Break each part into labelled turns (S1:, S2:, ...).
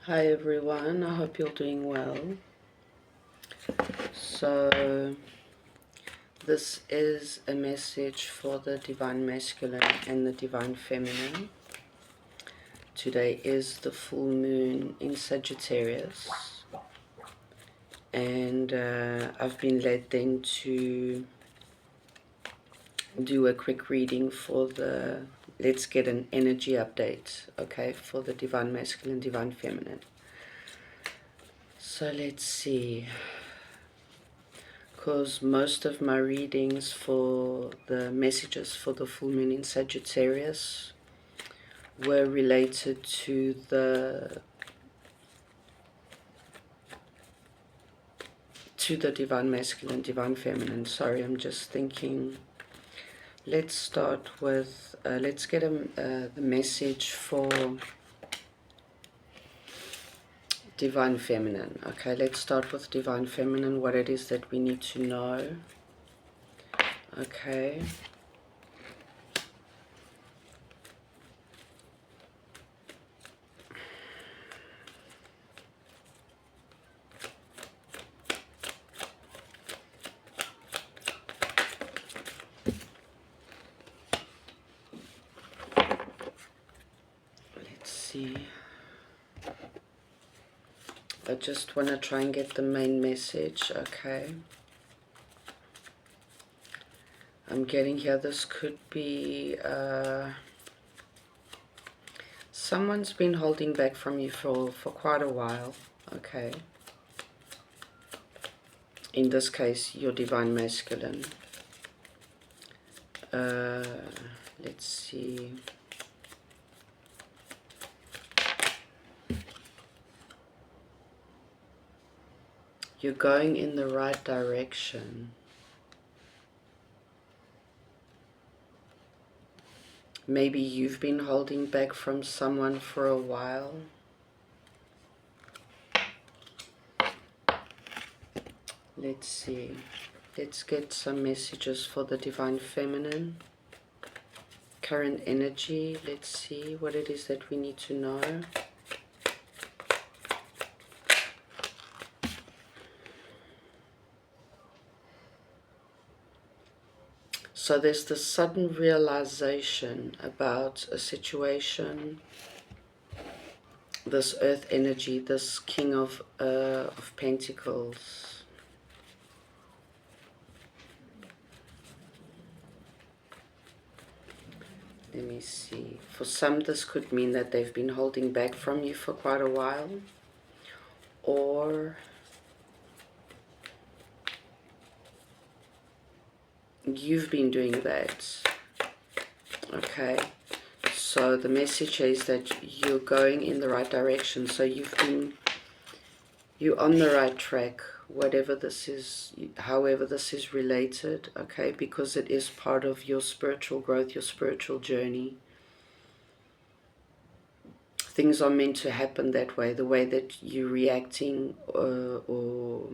S1: Hi everyone, I hope you're doing well. So, this is a message for the Divine Masculine and the Divine Feminine. Today is the full moon in Sagittarius, and I've been led then to do a quick reading for let's get an energy update, okay, for the Divine Masculine, Divine Feminine. So let's see. Because most of my readings for the messages for the full moon in Sagittarius were related to the Divine Masculine, Divine Feminine. Sorry, I'm just thinking. Let's start with, let's get the message for Divine Feminine. Okay, let's start with Divine Feminine, what it is that we need to know. Okay. Let's see. I just want to try and get the main message, okay? I'm getting here, this could be someone's been holding back from you for quite a while, okay? In this case, your Divine Masculine. Let's see. You're going in the right direction. Maybe you've been holding back from someone for a while. Let's see. Let's get some messages for the Divine Feminine. Current energy. Let's see what it is that we need to know. So there's this sudden realization about a situation, this earth energy, this King of Pentacles. Let me see. For some, this could mean that they've been holding back from you for quite a while, or you've been doing that. Okay. So the message is that you're going in the right direction. So you're on the right track, whatever this is, however this is related, okay, because it is part of your spiritual growth, your spiritual journey. Things are meant to happen that way, the way that you're reacting or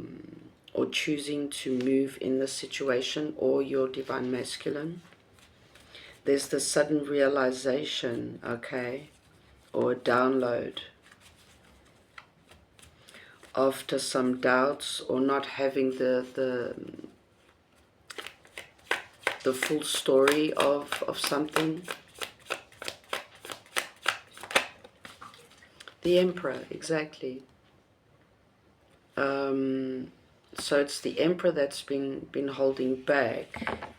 S1: choosing to move in this situation, or your Divine Masculine. There's the sudden realization, okay, or a download after some doubts or not having the full story of something. The Emperor, exactly. So it's the Emperor that's been holding back.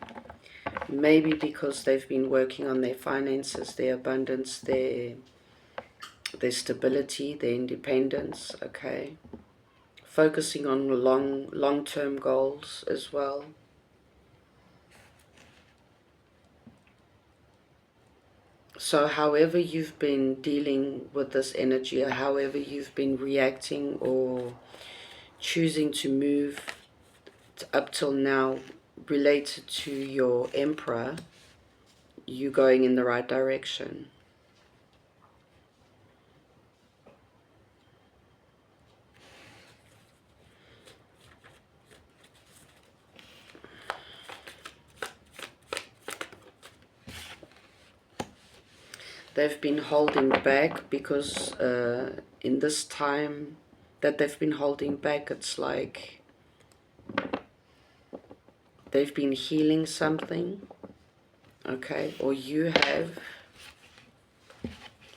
S1: Maybe because they've been working on their finances, their abundance, their stability, their independence, okay? Focusing on long-term goals as well. So however you've been dealing with this energy, or however you've been reacting or choosing to move up till now related to your Emperor, you going in the right direction. they've been holding back because in this time that they've been holding back, it's like they've been healing something, okay, or you have.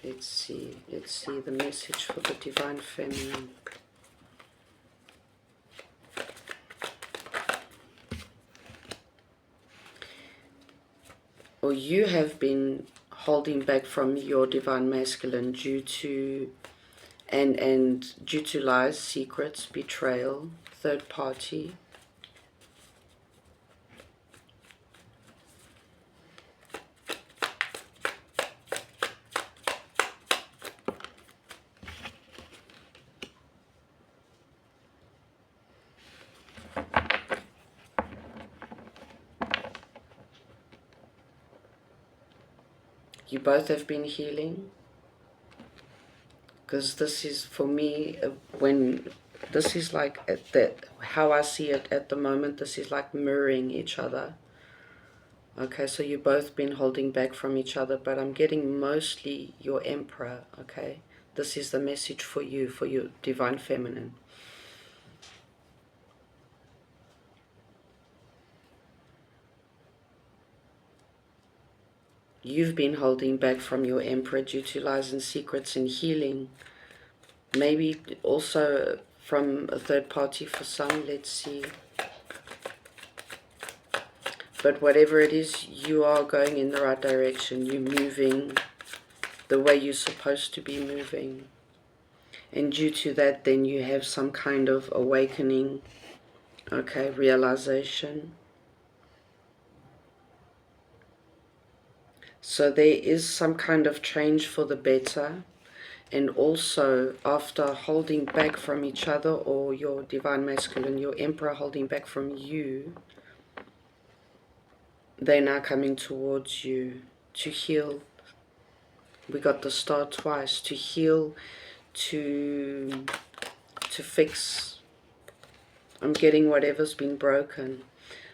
S1: Let's see the message for the Divine Feminine. Or you have been holding back from your Divine Masculine due to and due to lies, secrets, betrayal, third party. You both have been healing, because this is, for me, when this is like how I see it at the moment, this is like mirroring each other. Okay, so you've both been holding back from each other, but I'm getting mostly your Emperor, okay? This is the message for you, for your Divine Feminine. You've been holding back from your Emperor due to lies and secrets and healing. Maybe also from a third party for some, let's see. But whatever it is, you are going in the right direction. You're moving the way you're supposed to be moving. And due to that, then you have some kind of awakening, okay, realization. So there is some kind of change for the better. And also, after holding back from each other, or your Divine Masculine, your Emperor holding back from you, they're now coming towards you to heal. We got the star twice, to heal, to fix. I'm getting whatever's been broken.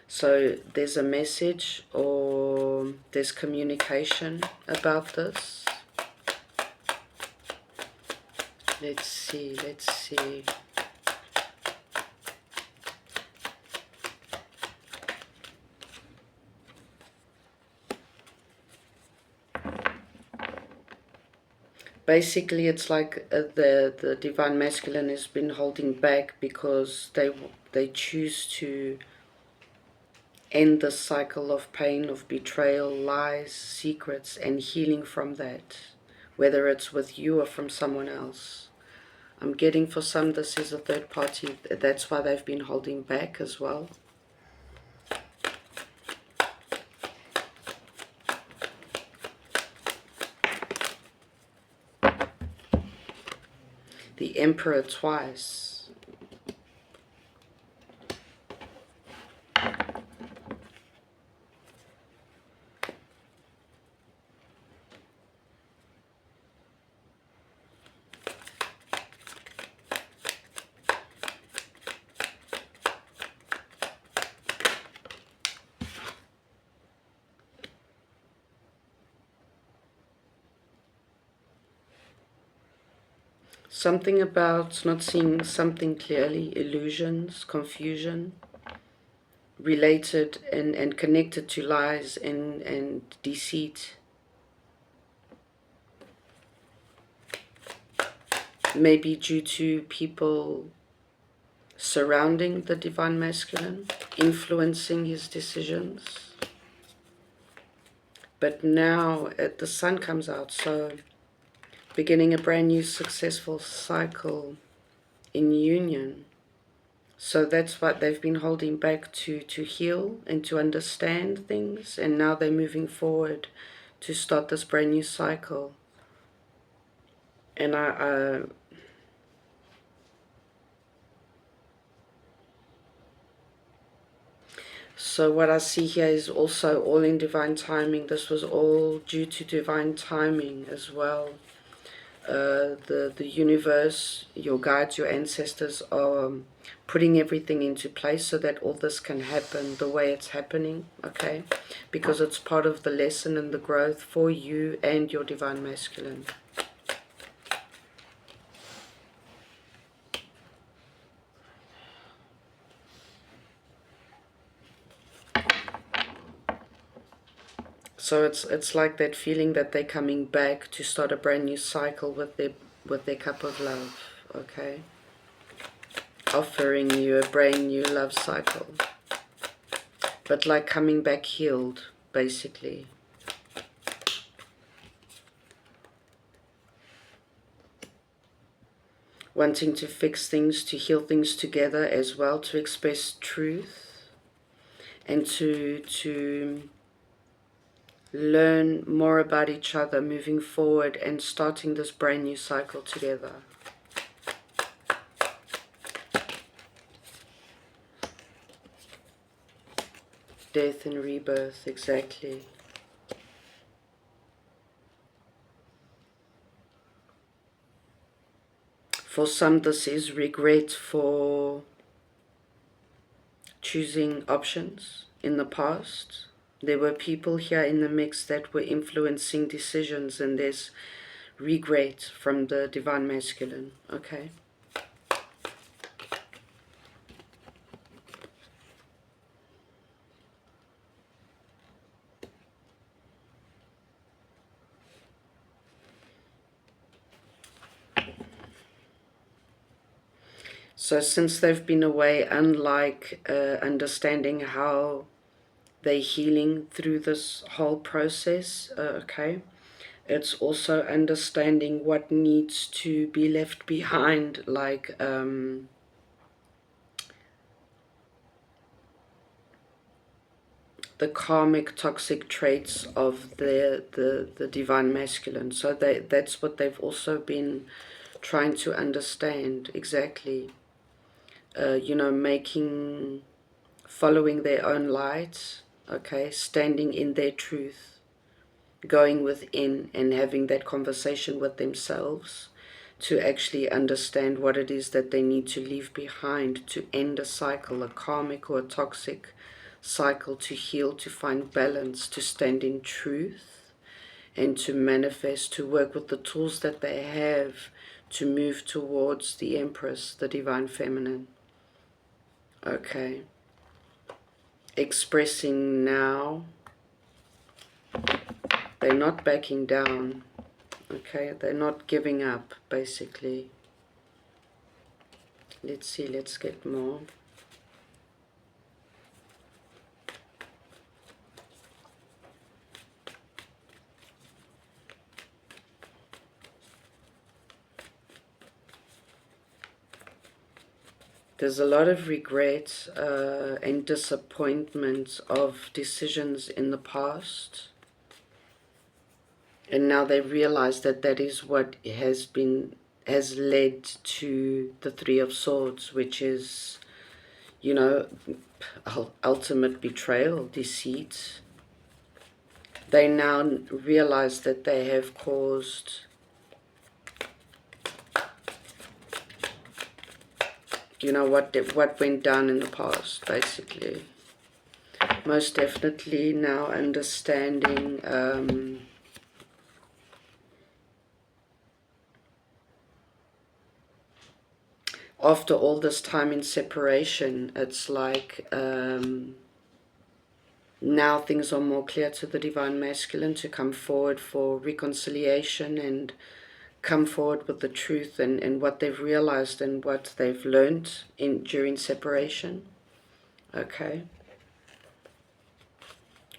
S1: So there's a message, or there's communication about this. Let's see. Basically, it's like the Divine Masculine has been holding back because they choose to end the cycle of pain, of betrayal, lies, secrets, and healing from that, whether it's with you or from someone else. I'm getting for some this is a third party. That's why they've been holding back as well. The Emperor twice. Something about not seeing something clearly, illusions, confusion, related and connected to lies and deceit. Maybe due to people surrounding the Divine Masculine, influencing his decisions. But now the sun comes out, so beginning a brand new successful cycle in union. So that's what they've been holding back to heal and to understand things, and now they're moving forward to start this brand new cycle. And so what I see here is also all in divine timing. This was all due to divine timing as well. the universe, your guides, your ancestors are putting everything into place so that all this can happen the way it's happening, okay? Because it's part of the lesson and the growth for you and your divine masculine. So it's like that feeling that they're coming back to start a brand new cycle with their cup of love, okay? Offering you a brand new love cycle. But like coming back healed, basically. Wanting to fix things, to heal things together as well, to express truth, and to learn more about each other moving forward and starting this brand new cycle together. Death and rebirth, exactly. For some, this is regret for choosing options in the past. There were people here in the mix that were influencing decisions, and there's regret from the divine masculine, okay? So since they've been away, unlike understanding how they're healing through this whole process, okay, it's also understanding what needs to be left behind, like the karmic toxic traits of the divine masculine. So that's what they've also been trying to understand exactly. You know, following their own light, okay, standing in their truth, going within and having that conversation with themselves to actually understand what it is that they need to leave behind to end a cycle, a karmic or a toxic cycle, to heal, to find balance, to stand in truth, and to manifest, to work with the tools that they have to move towards the Empress, the Divine Feminine. Okay. Expressing now. They're not backing down. Okay, they're not giving up, basically. Let's see, let's get more. There's a lot of regret and disappointment of decisions in the past. And now they realize that that is what has led to the Three of Swords, which is, you know, ultimate betrayal, deceit. They now realize that they have caused, you know, what went down in the past, basically. Most definitely now understanding after all this time in separation, it's like now things are more clear to the divine masculine to come forward for reconciliation and come forward with the truth and what they've realized and what they've learned during separation. Okay.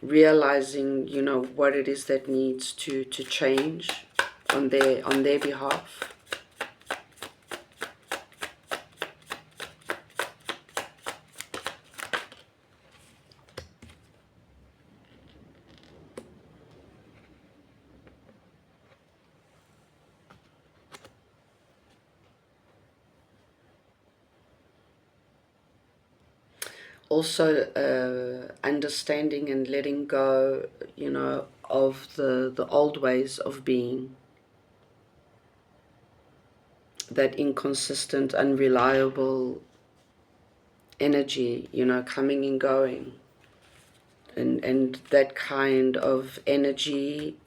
S1: Realizing, you know, what it is that needs to change on their behalf. Also understanding and letting go, you know, of the old ways of being. that inconsistent, unreliable energy, you know, coming and going. And that kind of energy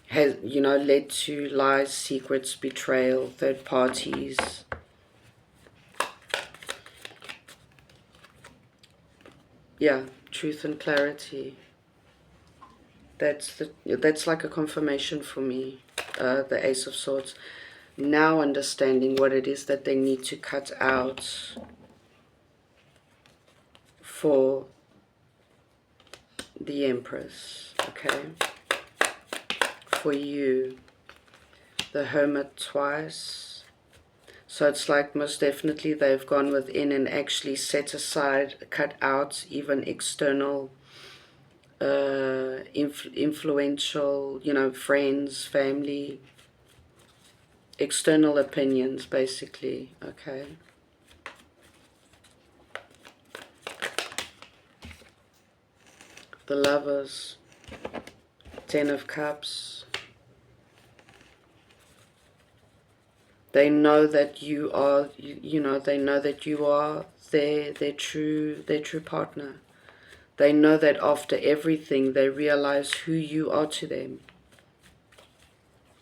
S1: has, you know, led to lies, secrets, betrayal, third parties. Yeah, truth and clarity. That's like a confirmation for me, the Ace of Swords. Now understanding what it is that they need to cut out for the Empress, okay? For you, the Hermit twice. So it's like most definitely they've gone within and actually set aside, cut out even external influential, you know, friends, family, external opinions, basically, okay? The Lovers, Ten of Cups. They know that you are, you know, they know that you are their true partner. They know that after everything, they realize who you are to them.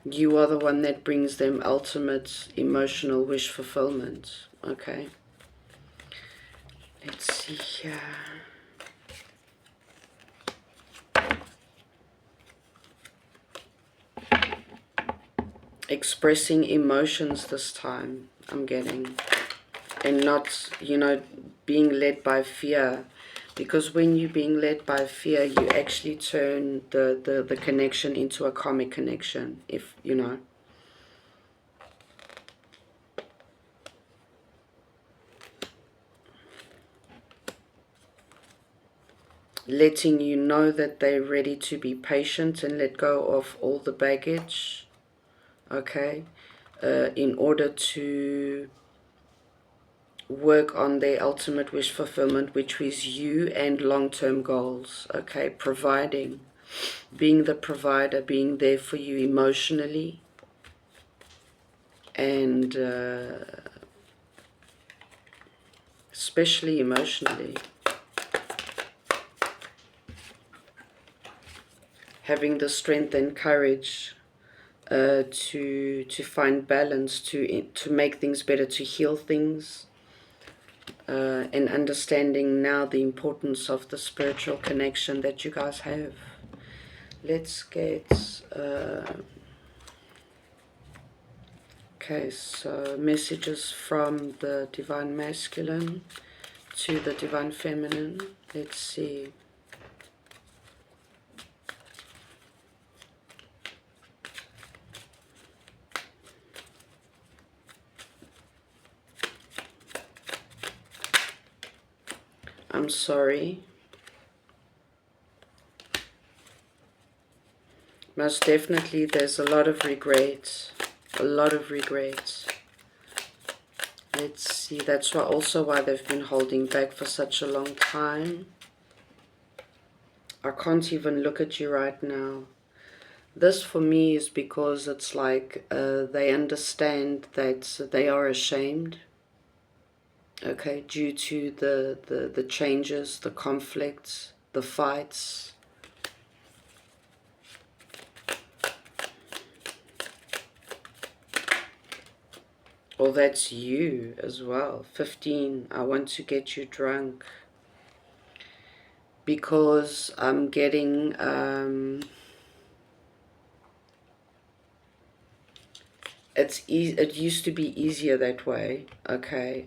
S1: You are the one that brings them ultimate emotional wish fulfillment, okay? Let's see here. Expressing emotions this time, I'm getting. And not, you know, being led by fear. Because when you're being led by fear, you actually turn the connection into a karmic connection, if, you know. Letting you know that they're ready to be patient and let go of all the baggage, okay, in order to work on their ultimate wish fulfillment, which is you and long-term goals, okay, providing, being the provider, being there for you emotionally, and especially emotionally. Having the strength and courage to find balance, to make things better, to heal things, and understanding now the importance of the spiritual connection that you guys have. Let's get okay, so messages from the Divine Masculine to the Divine Feminine. Let's see. I'm sorry. Most definitely there's a lot of regret. A lot of regret. Let's see, that's also why they've been holding back for such a long time. I can't even look at you right now. This for me is because it's like they understand that they are ashamed. Okay, due to the changes, the conflicts, the fights. Well, that's you as well. 15, I want to get you drunk. Because I'm getting... it used to be easier that way, okay?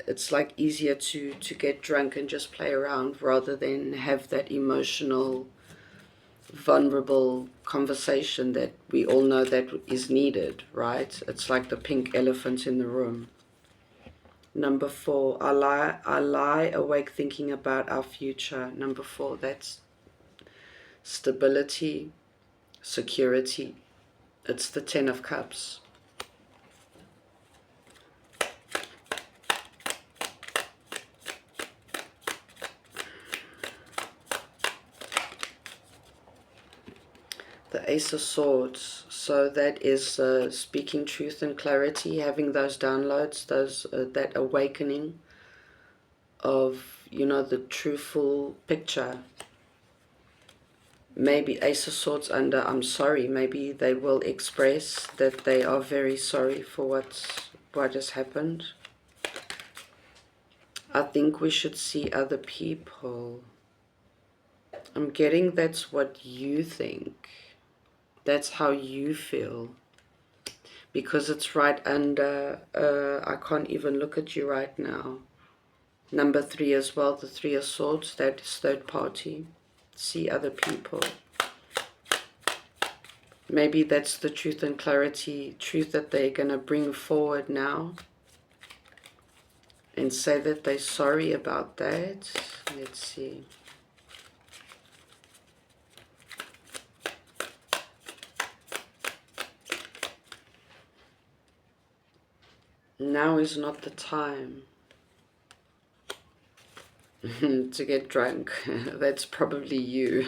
S1: It's like easier to get drunk and just play around rather than have that emotional, vulnerable conversation that we all know that is needed, right? It's like the pink elephant in the room. Number 4, I lie awake thinking about our future. Number 4, that's stability, security. It's the 10 of Cups. The Ace of Swords. So that is speaking truth and clarity, having those downloads, that awakening of, the truthful picture. Maybe Ace of Swords under I'm sorry. Maybe they will express that they are very sorry for what has happened. I think we should see other people. I'm getting that's what you think. That's how you feel. Because it's right under, I can't even look at you right now. Number 3 as well, the 3 of Swords, that is third party. See other people. Maybe that's the truth and clarity, truth that they're going to bring forward now. And say that they're sorry about that. Let's see. Now is not the time to get drunk. That's probably you.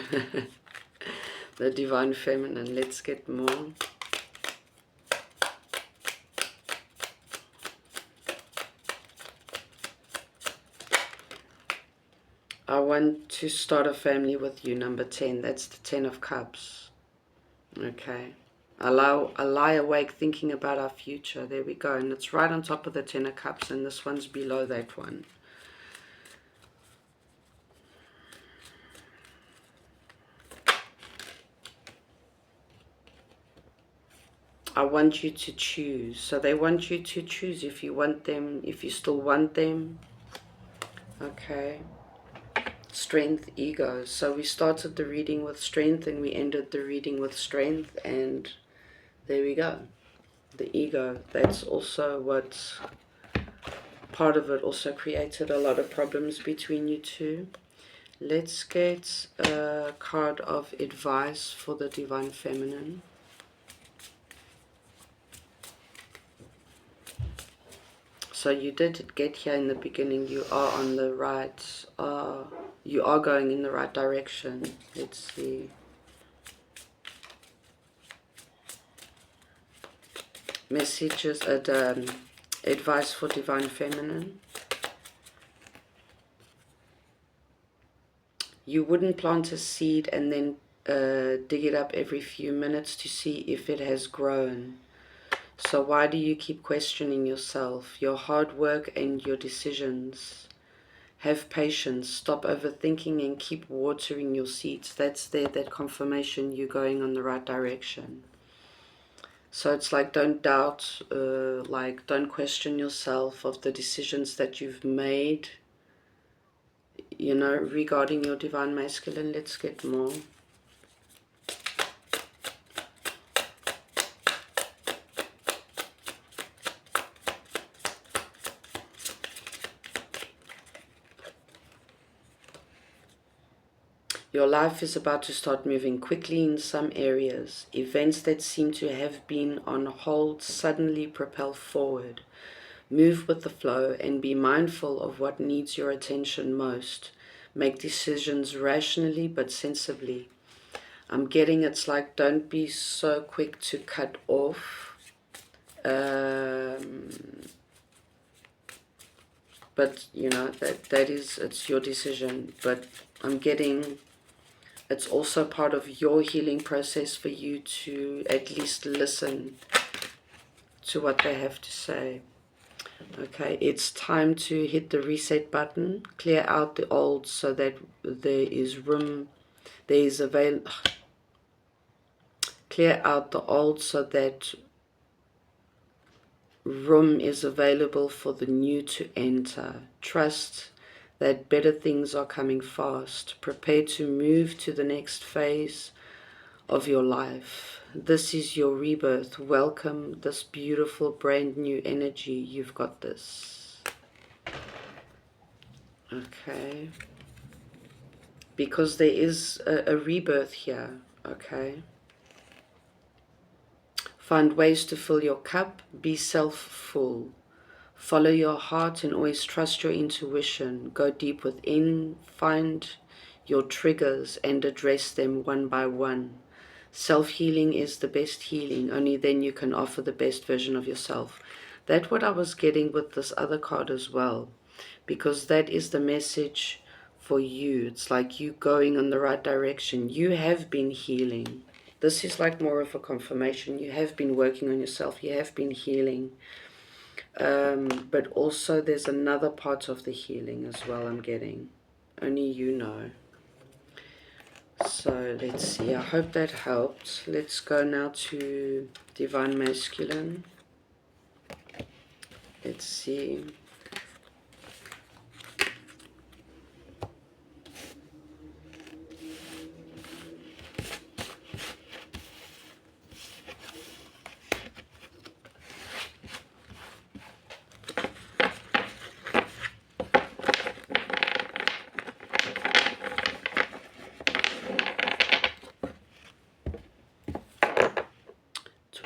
S1: The Divine Feminine. Let's get more. I want to start a family with you, number 10. That's the 10 of Cups. Okay. I lie awake thinking about our future. There we go. And it's right on top of the 10 of Cups. And this one's below that one. I want you to choose. So they want you to choose if you want them, if you still want them. Okay. Strength, ego. So we started the reading with strength and we ended the reading with strength. And there we go. The ego. That's also what, part of it also created a lot of problems between you two. Let's get a card of advice for the Divine Feminine. So you did get here in the beginning. You are on the right, you are going in the right direction. Let's see. Messages, advice for Divine Feminine. You wouldn't plant a seed and then dig it up every few minutes to see if it has grown. So why do you keep questioning yourself, your hard work and your decisions? Have patience, stop overthinking and keep watering your seeds. That's there, that confirmation you're going on the right direction. So it's like don't doubt, don't question yourself of the decisions that you've made, regarding your Divine Masculine. Let's get more. Your life is about to start moving quickly in some areas. Events that seem to have been on hold suddenly propel forward. Move with the flow and be mindful of what needs your attention most. Make decisions rationally but sensibly. I'm getting it's like don't be so quick to cut off. But that is, it's your decision. But I'm getting it's also part of your healing process for you to at least listen to what they have to say. Okay, it's time to hit the reset button, clear out the old so that there is room, clear out the old so that room is available for the new to enter. Trust that better things are coming fast. Prepare to move to the next phase of your life. This is your rebirth. Welcome this beautiful brand new energy. You've got this. Okay. Because there is a rebirth here. Okay. Find ways to fill your cup. Be self-full. Follow your heart and always trust your intuition. Go deep within. Find your triggers and address them one by one. Self-healing is the best healing. Only then you can offer the best version of yourself. That's what I was getting with this other card as well, because that is the message for you. It's like you going in the right direction. You have been healing. This is like more of a confirmation. You have been working on yourself. You have been healing. But also there's another part of the healing as well I'm getting. Only you know. So let's see. I hope that helped. Let's go now to Divine Masculine. Let's see.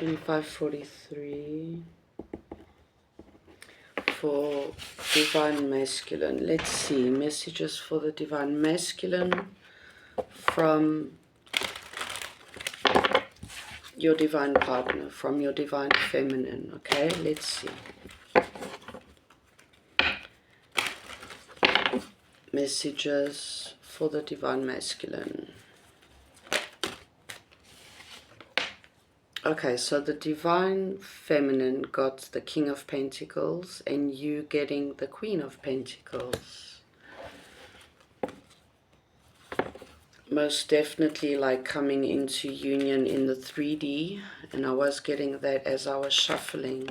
S1: $25.43 for Divine Masculine. Let's see. Messages for the Divine Masculine from your Divine Partner, from your Divine Feminine. Okay, let's see. Messages for the Divine Masculine. Okay, so the Divine Feminine got the King of Pentacles and you getting the Queen of Pentacles. Most definitely like coming into union in the 3D, and I was getting that as I was shuffling.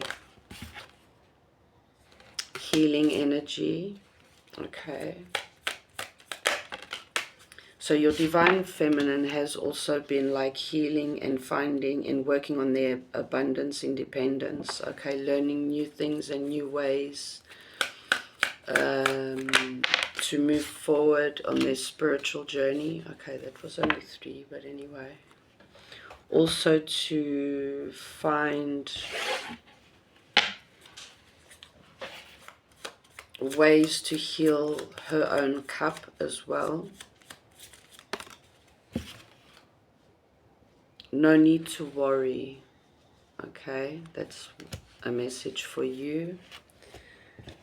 S1: Healing energy. Okay. So your Divine Feminine has also been like healing and finding and working on their abundance, independence, okay, learning new things and new ways to move forward on their spiritual journey. Okay, that was only 3, but anyway. Also to find ways to heal her own cup as well. No need to worry. Okay, that's a message for you.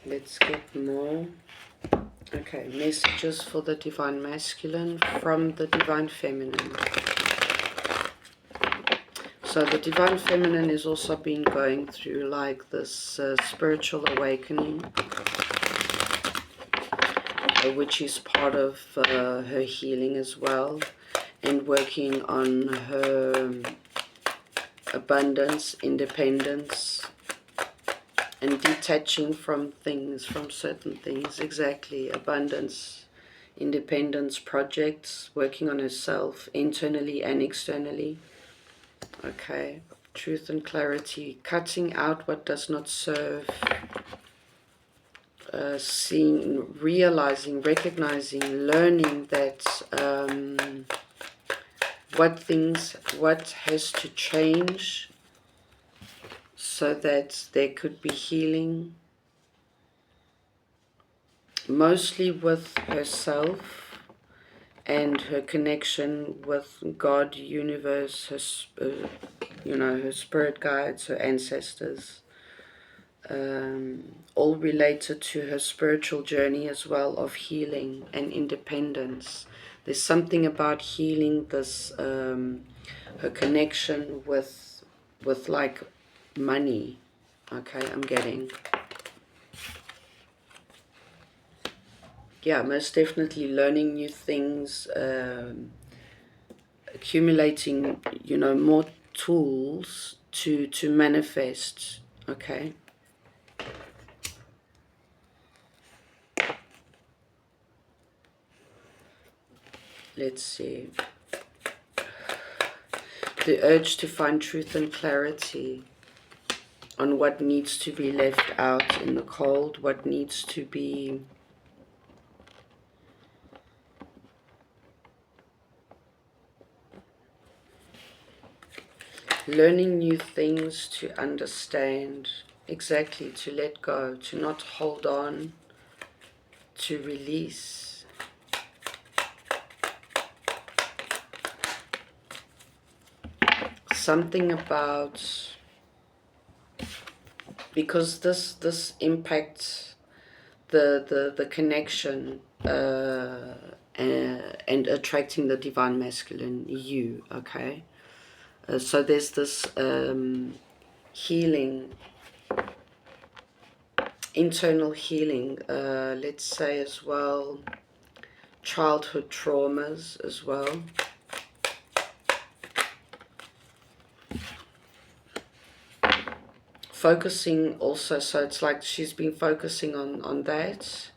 S1: Let's get more. Okay, messages for the Divine Masculine from the Divine Feminine. So the Divine Feminine is also been going through like this spiritual awakening, which is part of her healing as well, and working on her abundance, independence, and detaching from things, from certain things. Exactly. Abundance, independence, projects, working on herself internally and externally. Okay. Truth and clarity. Cutting out what does not serve. Seeing, realizing, recognizing, learning that what has to change so that there could be healing, mostly with herself and her connection with God, universe, her, her spirit guides, her ancestors, all related to her spiritual journey as well of healing and independence. There's something about healing this, her connection with like money. Okay, I'm getting. Yeah, most definitely learning new things, accumulating, more tools to manifest. Okay. Let's see. The urge to find truth and clarity on what needs to be left out in the cold, what needs to be learning new things, to understand, exactly, to let go, to not hold on, to release. something about, because this impacts the connection and attracting the divine masculine, you, okay? So there's this healing, internal healing, let's say as well, childhood traumas as well. Focusing also, so it's like she's been focusing on that.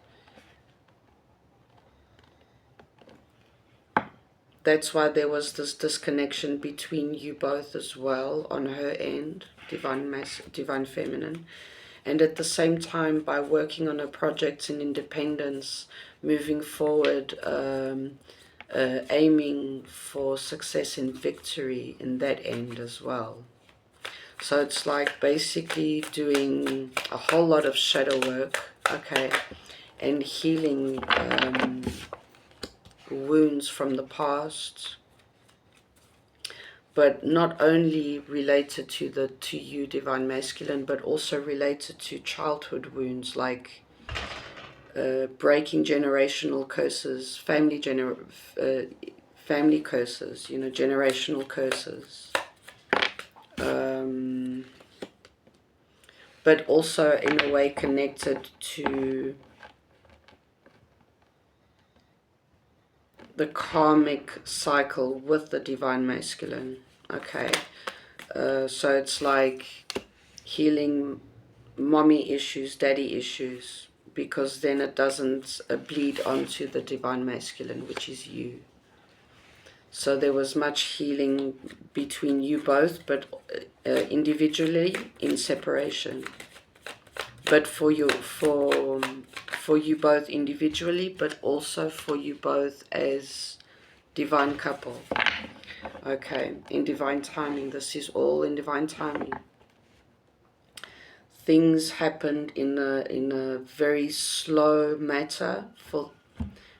S1: That's why there was this disconnection between you both as well on her end, divine feminine. And at the same time, by working on her projects in independence, moving forward, aiming for success and victory in that end as well. So it's like basically doing a whole lot of shadow work, okay, and healing wounds from the past, but not only related to you, divine masculine, but also related to childhood wounds, like breaking generational curses, family curses, you know, generational curses. But also in a way connected to the karmic cycle with the divine masculine, okay? So it's like healing mommy issues, daddy issues, because then it doesn't bleed onto the divine masculine, which is you. So there was much healing between you both, but individually, in separation. But for you both individually, but also for you both as divine couple. Okay, in divine timing. This is all in divine timing. Things happened in a very slow matter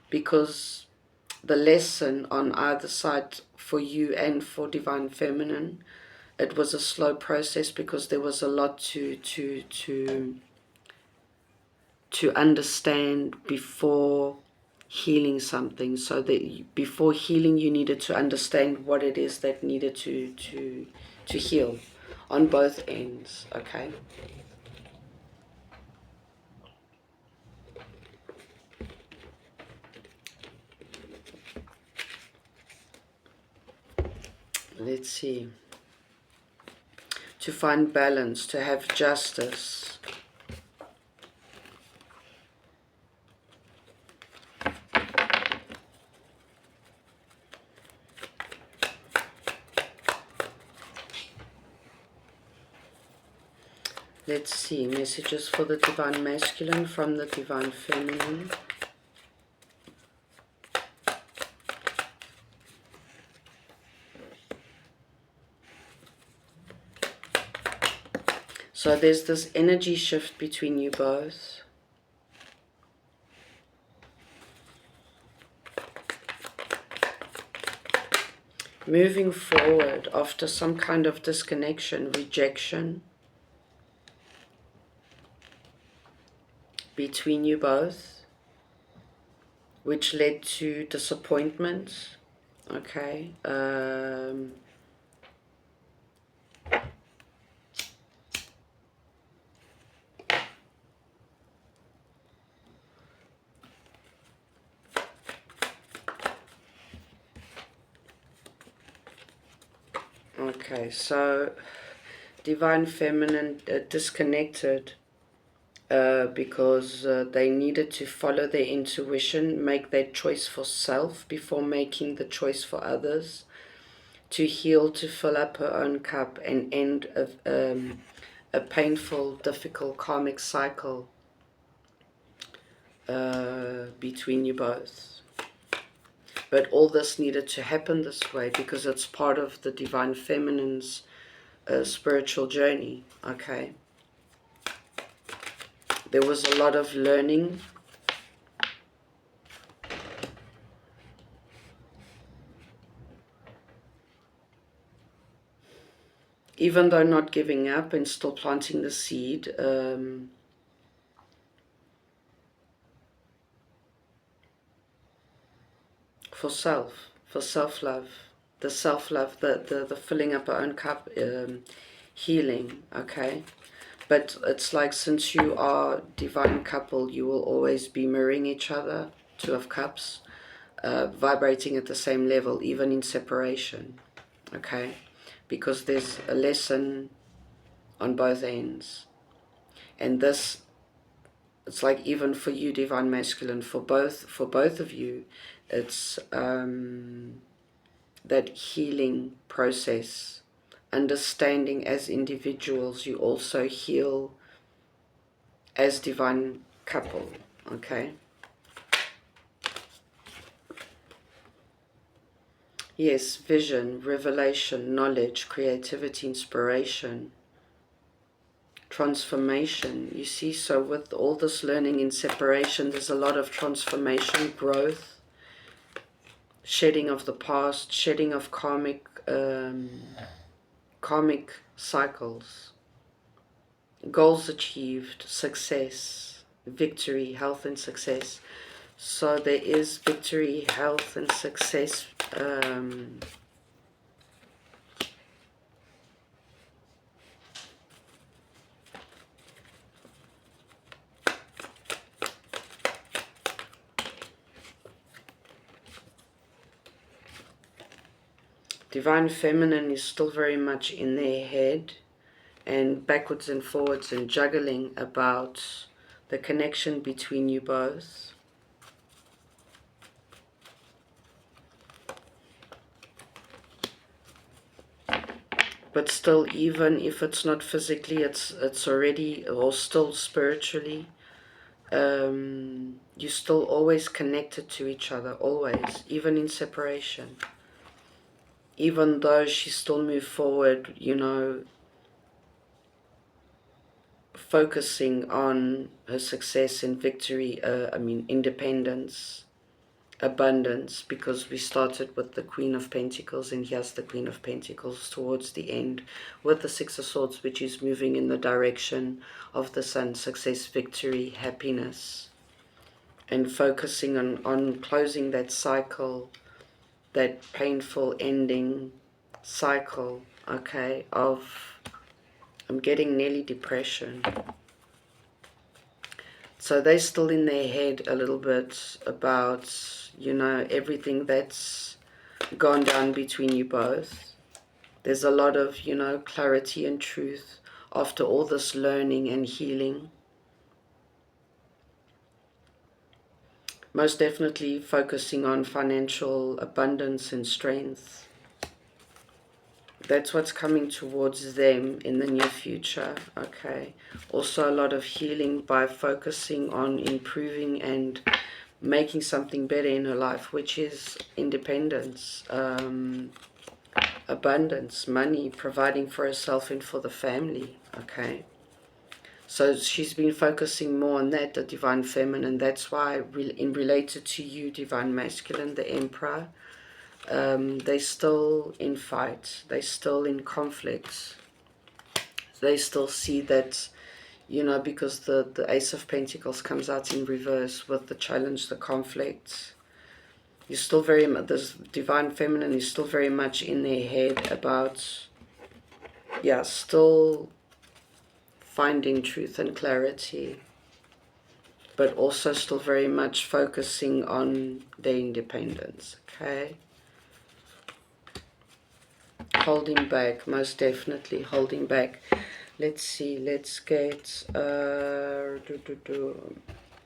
S1: because the lesson on either side, for you and for divine feminine, it was a slow process because there was a lot to understand before healing something. So that before healing, you needed to understand what it is that needed to heal on both ends, okay? Let's see. To find balance, to have justice. Let's see, messages for the divine masculine from the divine feminine. So there's this energy shift between you both. Moving forward after some kind of disconnection, rejection between you both, which led to disappointment, okay? Okay, so divine feminine disconnected because they needed to follow their intuition, make their choice for self before making the choice for others, to heal, to fill up her own cup and end a painful, difficult karmic cycle between you both. But all this needed to happen this way because it's part of the divine feminine's spiritual journey, okay? There was a lot of learning. even though not giving up and still planting the seed, for self-love, the self-love, the filling up our own cup, healing, okay? But it's like, since you are divine couple, you will always be mirroring each other, Two of Cups, vibrating at the same level, even in separation, okay? Because there's a lesson on both ends. And this, it's like, even for you, divine masculine, for both of you, it's that healing process. Understanding as individuals, you also heal as divine couple, okay? Yes, vision, revelation, knowledge, creativity, inspiration, transformation. You see, so with all this learning in separation, there's a lot of transformation, growth, shedding of the past, shedding of karmic cycles, goals achieved, success, victory, health and success. So there is victory, health and success, divine feminine is still very much in their head and backwards and forwards and juggling about the connection between you both. But still, even if it's not physically, it's already, or still spiritually, you're still always connected to each other, always, even in separation. Even though she still moved forward, you know, focusing on her success and victory, independence, abundance, because we started with the Queen of Pentacles, and here's the Queen of Pentacles towards the end with the Six of Swords, which is moving in the direction of the Sun, success, victory, happiness, and focusing on closing that cycle, that painful ending cycle, okay, of, I'm getting nearly depression. So they're still in their head a little bit about, you know, everything that's gone down between you both. There's a lot of, you know, clarity and truth after all this learning and healing. Most definitely focusing on financial abundance and strength. That's what's coming towards them in the near future, okay? Also a lot of healing by focusing on improving and making something better in her life, which is independence, abundance, money, providing for herself and for the family, okay? So she's been focusing more on that, the divine feminine. That's why, in related to you, divine masculine, the Emperor, they're still in fight. They're still in conflict. They still see that, you know, because the Ace of Pentacles comes out in reverse with the challenge, the conflict. You're still very much, this divine feminine is still very much in their head about, yeah, still finding truth and clarity, but also still very much focusing on their independence, okay? Holding back, most definitely holding back. Let's see, let's get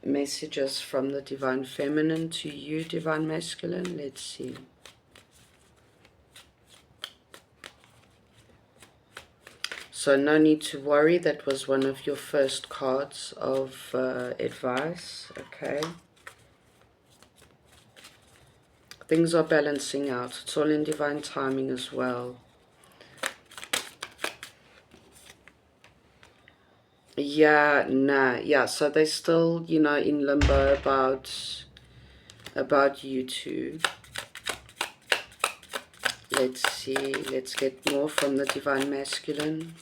S1: messages from the divine feminine to you, divine masculine. Let's see. So no need to worry, that was one of your first cards of advice, okay? Things are balancing out. It's all in divine timing as well. Yeah, nah, yeah, so they're still, you know, in limbo about you two. Let's see. Let's get more from the Divine Masculine.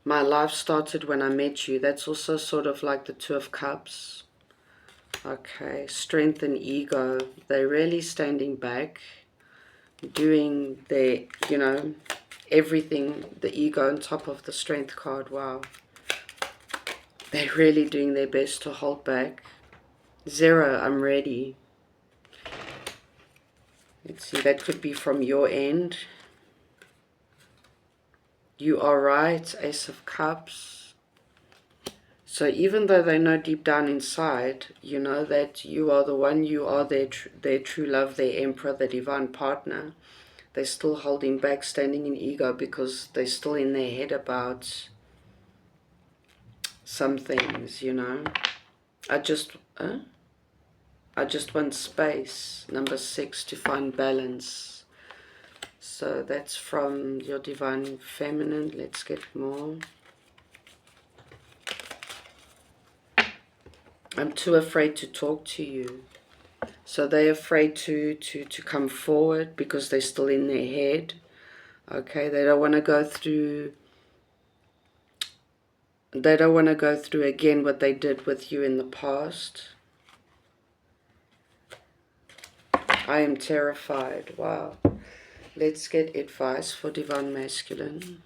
S1: My life started when I met you. That's also sort of like the Two of Cups. Okay. Strength and ego. They're really standing back, doing their, you know, everything. The ego on top of the Strength card. Wow. They're really doing their best to hold back. 0, I'm ready. Let's see, that could be from your end. You are right, Ace of Cups. So even though they know deep down inside, you know that you are the one, you are their true love, their emperor, their divine partner, they're still holding back, standing in ego, because they're still in their head about some things, you know. I just want space, number 6, to find balance. So that's from your Divine Feminine. Let's get more. I'm too afraid to talk to you. So they're afraid to come forward because they're still in their head. Okay, they don't want to go through again what they did with you in the past. I am terrified. Wow. Let's get advice for Divine Masculine.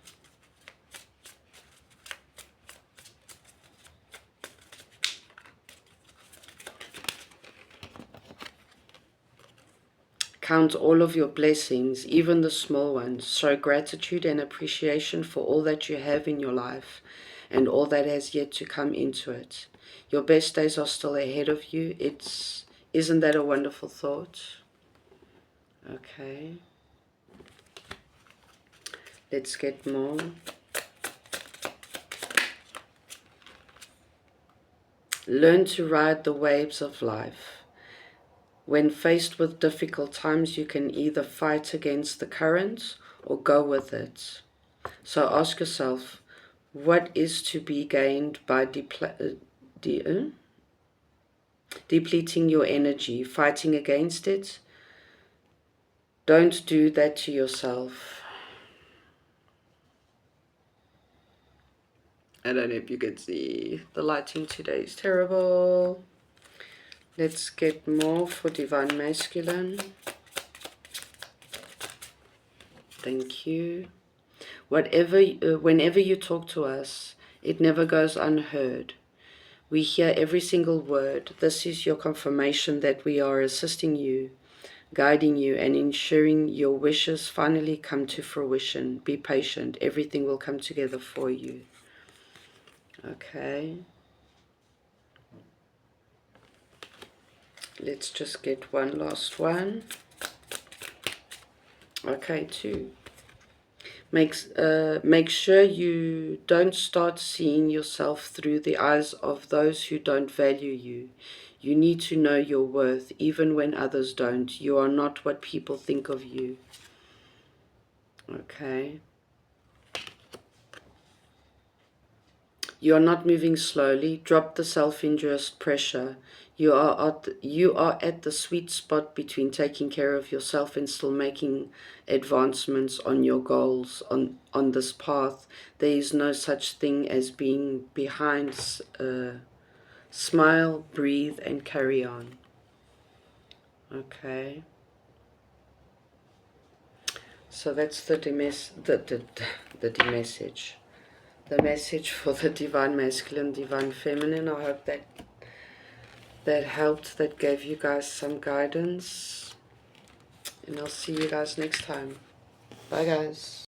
S1: Count all of your blessings, even the small ones. Show gratitude and appreciation for all that you have in your life and all that has yet to come into it. Your best days are still ahead of you. Isn't that a wonderful thought? Okay. Let's get more. Learn to ride the waves of life. When faced with difficult times, you can either fight against the current or go with it. So ask yourself, what is to be gained by depleting your energy, fighting against it? Don't do that to yourself. I don't know if you can see. The lighting today is terrible. Let's get more for Divine Masculine. Thank you. Whenever you talk to us, it never goes unheard. We hear every single word. This is your confirmation that we are assisting you, guiding you, and ensuring your wishes finally come to fruition. Be patient. Everything will come together for you. Okay. Let's just get one last one. Okay, 2. Make sure you don't start seeing yourself through the eyes of those who don't value you. You need to know your worth, even when others don't. You are not what people think of you. Okay. You are not moving slowly. Drop the self-induced pressure. You are at the sweet spot between taking care of yourself and still making advancements on your goals on this path. There is no such thing as being behind. Smile, breathe, and carry on. Okay. So that's the message. The message for the Divine Masculine, Divine Feminine. I hope that helped, that gave you guys some guidance. And I'll see you guys next time. Bye, guys.